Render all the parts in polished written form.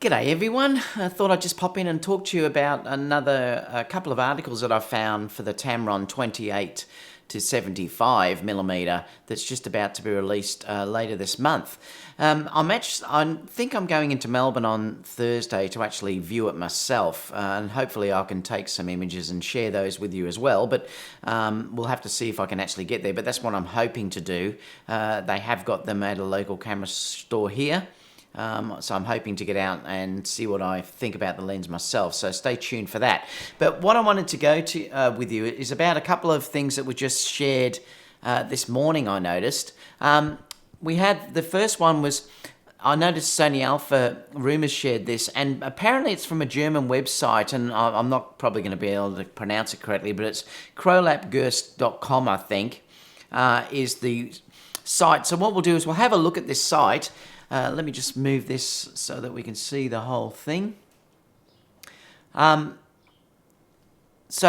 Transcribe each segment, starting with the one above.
G'day everyone. I thought I'd just pop in and talk to you about a couple of articles that I found for the Tamron 28 to 75 millimeter that's just about to be released later this month. I think I'm going into Melbourne on Thursday to actually view it myself, and hopefully I can take some images and share those with you as well. But we'll have to see if I can actually get there. But that's what I'm hoping to do. They have got them at a local camera store here. So I'm hoping to get out and see what I think about the lens myself. So stay tuned for that. But what I wanted to go to with you is about a couple of things that were just shared this morning. I noticed we had the first one was I noticed Sony Alpha rumours shared this, and apparently it's from a German website, and I'm not probably going to be able to pronounce it correctly, but it's krolapgurst.com, I think, is the site. So what we'll do is we'll have a look at this site. Let me just move this so that we can see the whole thing. So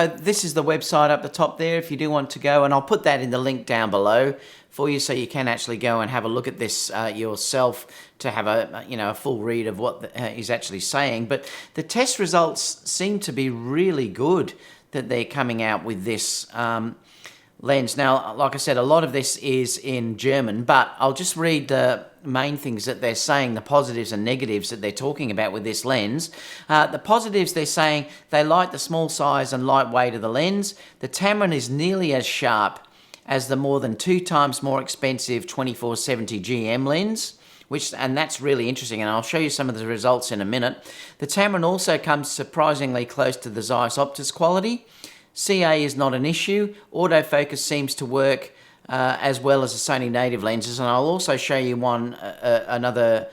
this is the website up the top there if you do want to go, and I'll put that in the link down below for you so you can actually go and have a look at this yourself to have a full read of what he's actually saying. But the test results seem to be really good that they're coming out with this lens. Now, like I said, a lot of this is in German, but I'll just read the main things that they're saying, the positives and negatives that they're talking about with this lens. The positives, they're saying they like the small size and light weight of the lens. The Tamron is nearly as sharp as the more than 2 times more expensive 24-70 GM lens, and that's really interesting, and I'll show you some of the results in a minute. The Tamron also comes surprisingly close to the Zeiss Optus quality. CA is not an issue. Autofocus seems to work as well as the Sony native lenses, and I'll also show you another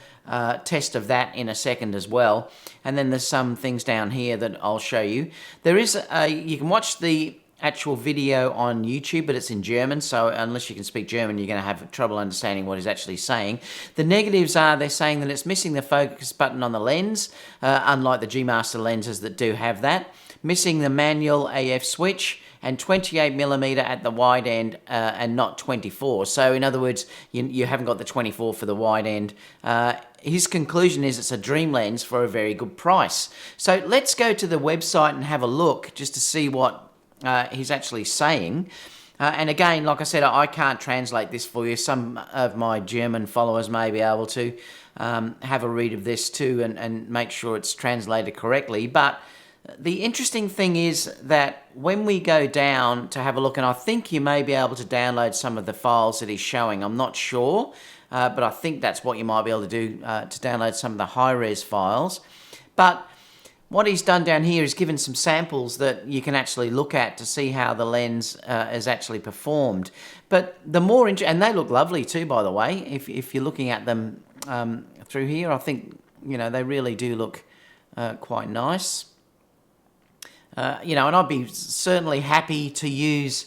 test of that in a second as well. And then there's some things down here that I'll show you. There is you can watch the actual video on YouTube, but it's in German, so unless you can speak German, you're going to have trouble understanding what he's actually saying. The negatives are they're saying that it's missing the focus button on the lens, unlike the G Master lenses that do have that. Missing the manual AF switch, and 28mm at the wide end and not 24. So in other words, you haven't got the 24 for the wide end. His conclusion is it's a dream lens for a very good price. So let's go to the website and have a look just to see what he's actually saying. And again, like I said, I can't translate this for you. Some of my German followers may be able to have a read of this too and make sure it's translated correctly. But the interesting thing is that when we go down to have a look, and I think you may be able to download some of the files that he's showing, I'm not sure, but I think that's what you might be able to do, to download some of the high-res files. But what he's done down here is given some samples that you can actually look at to see how the lens is actually performed. But the more and they look lovely too, by the way. If you're looking at them through here, I think they really do look quite nice. And I'd be certainly happy to use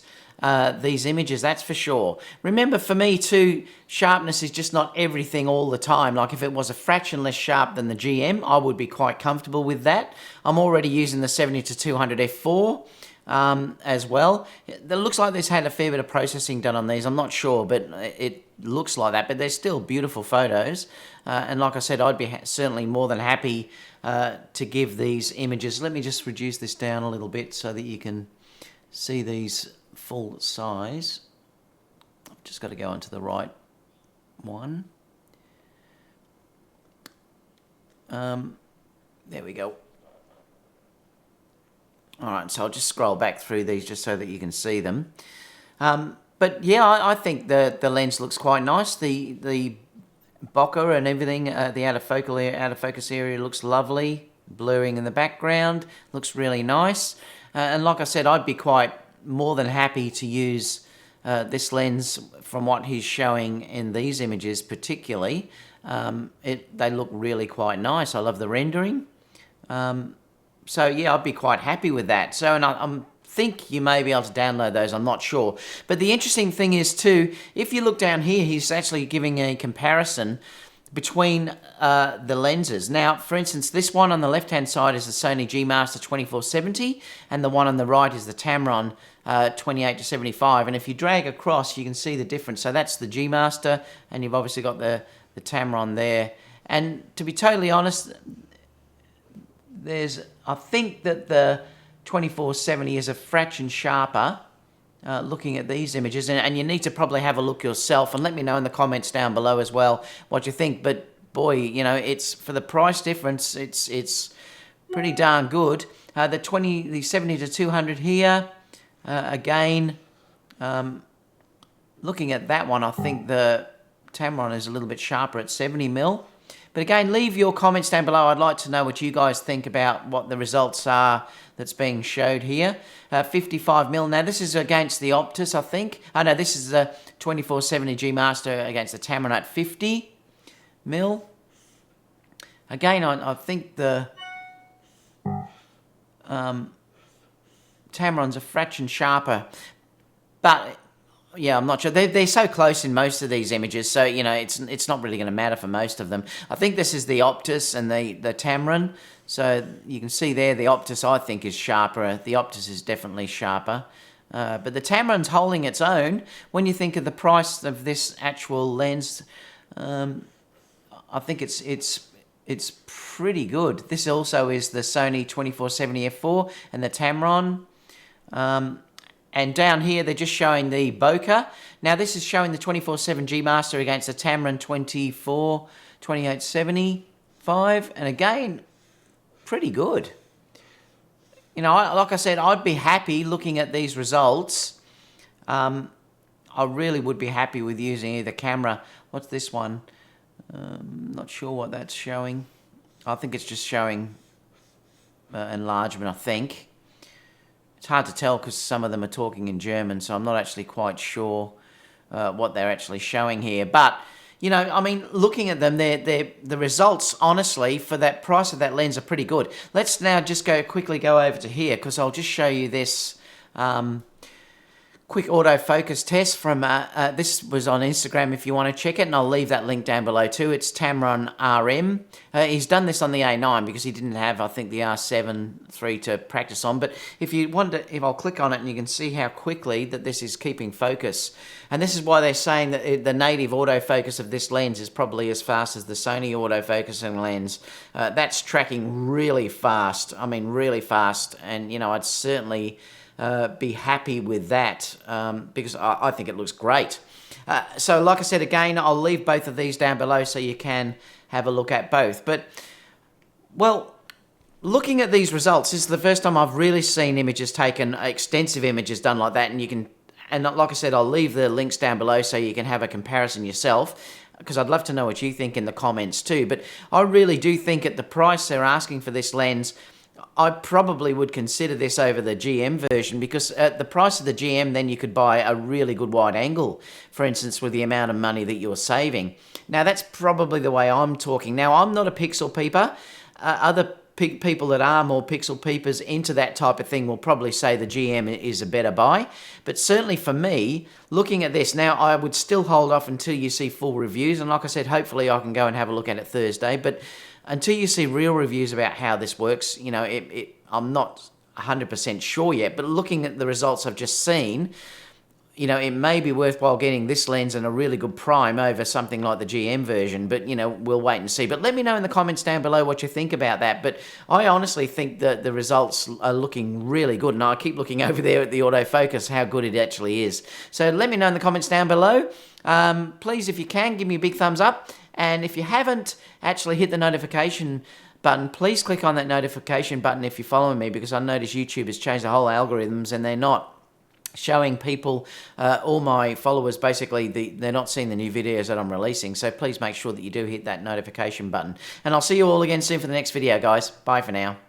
these images, that's for sure. Remember, for me too, sharpness is just not everything all the time. Like if it was a fraction less sharp than the GM, I would be quite comfortable with that. I'm already using the 70-200 f4 as well. It looks like this had a fair bit of processing done on these. I'm not sure, but it looks like that. But they're still beautiful photos. And like I said, I'd be certainly more than happy to give these images. Let me just reduce this down a little bit so that you can see these full size. I've just got to go onto the right one. There we go. All right, so I'll just scroll back through these just so that you can see them. But yeah, I think the lens looks quite nice. The bokeh and everything, the out of focus area looks lovely. Blurring in the background looks really nice. And like I said, I'd be quite more than happy to use this lens from what he's showing in these images particularly. They look really quite nice. I love the rendering. So yeah, I'd be quite happy with that. So, and I think you may be able to download those, I'm not sure. But the interesting thing is too, if you look down here, he's actually giving a comparison between the lenses. Now, for instance, this one on the left-hand side is the Sony G Master 24-70, and the one on the right is the Tamron 28-75. And if you drag across, you can see the difference. So that's the G Master, and you've obviously got the Tamron there. And to be totally honest, I think that the 2470 is a fraction sharper. Looking at these images, and you need to probably have a look yourself and let me know in the comments down below as well what you think. But boy, you know, it's for the price difference, it's pretty darn good. The 70 to 200 here, again, looking at that one, I think the Tamron is a little bit sharper at 70mm. But again, leave your comments down below. I'd like to know what you guys think about what the results are that's being showed here. 55mm. Now, this is against the Optus, I think. Oh, no, this is the 2470 G Master against the Tamron at 50mm. Again, I think the Tamron's a fraction sharper. But yeah, I'm not sure. They're so close in most of these images, so you know it's not really going to matter for most of them. I think this is the Optus and the Tamron. So you can see there the Optus I think is sharper. The Optus is definitely sharper. But the Tamron's holding its own. When you think of the price of this actual lens, I think it's pretty good. This also is the Sony 2470 f4 and the Tamron. And down here, they're just showing the bokeh. Now, this is showing the 24/7 G Master against the Tamron 2875. And again, pretty good. You know, like I said, I'd be happy looking at these results. I really would be happy with using either camera. What's this one? Not sure what that's showing. I think it's just showing enlargement, I think. It's hard to tell because some of them are talking in German, so I'm not actually quite sure what they're actually showing here. But, you know, I mean, looking at them, the results, honestly, for that price of that lens are pretty good. Let's now just quickly go over to here because I'll just show you this quick autofocus test from, this was on Instagram if you want to check it, and I'll leave that link down below too. It's Tamron RM. He's done this on the A9 because he didn't have, I think, the R7 III to practice on. But if you wonder, if I'll click on it and you can see how quickly that this is keeping focus. And this is why they're saying that the native autofocus of this lens is probably as fast as the Sony autofocusing lens. That's tracking really fast. I mean, really fast. And, you know, I'd certainly be happy with that because I think it looks great. So like I said, again, I'll leave both of these down below so you can have a look at both. But, well, looking at these results, this is the first time I've really seen images taken, extensive images done like that, and you can, and like I said, I'll leave the links down below so you can have a comparison yourself, because I'd love to know what you think in the comments too. But I really do think at the price they're asking for this lens, I probably would consider this over the GM version, because at the price of the GM, then you could buy a really good wide angle, for instance, with the amount of money that you're saving. Now, that's probably the way I'm talking. Now, I'm not a pixel peeper. Other people that are more pixel peepers into that type of thing will probably say the GM is a better buy. But certainly for me, looking at this, now I would still hold off until you see full reviews. And like I said, hopefully I can go and have a look at it Thursday. But until you see real reviews about how this works, you know, I'm not 100% sure yet. But looking at the results I've just seen, you know, it may be worthwhile getting this lens and a really good prime over something like the GM version, but, you know, we'll wait and see. But let me know in the comments down below what you think about that. But I honestly think that the results are looking really good, and I keep looking over there at the autofocus, how good it actually is. So let me know in the comments down below. Please, if you can, give me a big thumbs up. And if you haven't actually hit the notification button, please click on that notification button if you're following me, because I notice YouTube has changed the whole algorithms and they're not showing people, all my followers, basically, they're not seeing the new videos that I'm releasing. So please make sure that you do hit that notification button. And I'll see you all again soon for the next video, guys. Bye for now.